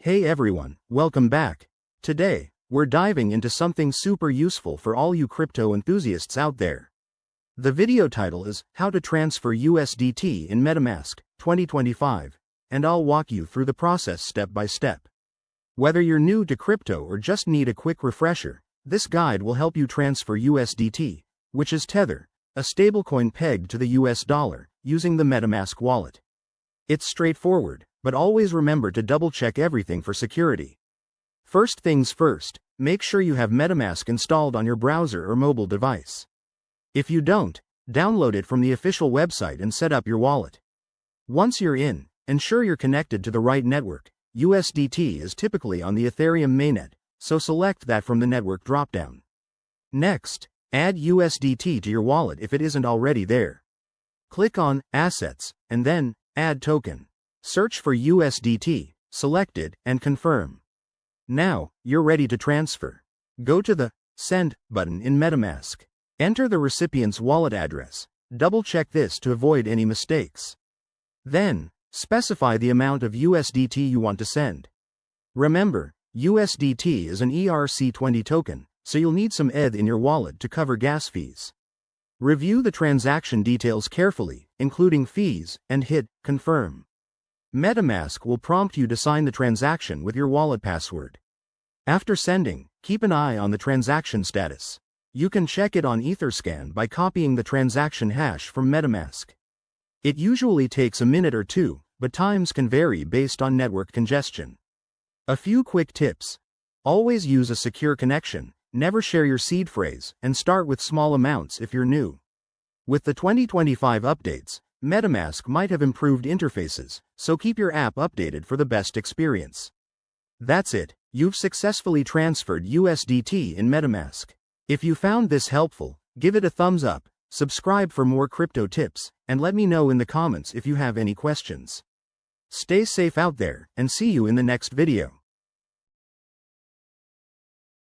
Hey everyone, welcome back. Today, we're diving into something super useful for all you crypto enthusiasts out there. The video title is How to Transfer USDT in Metamask 2025, and I'll walk you through the process step by step. Whether you're new to crypto or just need a quick refresher, this guide will help you transfer USDT, which is Tether, a stablecoin pegged to the US dollar, using the Metamask wallet. It's straightforward, but always remember to double-check everything for security. First things first, make sure you have Metamask installed on your browser or mobile device. If you don't, download it from the official website and set up your wallet. Once you're in, ensure you're connected to the right network. USDT is typically on the Ethereum mainnet, so select that from the network dropdown. Next, add USDT to your wallet if it isn't already there. Click on Assets, and then Add Token. Search for USDT, select it, and confirm. Now, you're ready to transfer. Go to the Send button in Metamask. Enter the recipient's wallet address. Double-check this to avoid any mistakes. Then, specify the amount of USDT you want to send. Remember, USDT is an ERC20 token, so you'll need some ETH in your wallet to cover gas fees. Review the transaction details carefully, including fees, and hit Confirm. Metamask will prompt you to sign the transaction with your wallet password. After sending, keep an eye on the transaction status. You can check it on Etherscan by copying the transaction hash from Metamask. It usually takes a minute or two, but times can vary based on network congestion. A few quick tips. Always use a secure connection, never share your seed phrase, and start with small amounts if you're new. With the 2025 updates, Metamask might have improved interfaces, so keep your app updated for the best experience. That's it, you've successfully transferred USDT in Metamask. If you found this helpful, give it a thumbs up, subscribe for more crypto tips, and let me know in the comments if you have any questions. Stay safe out there, and see you in the next video.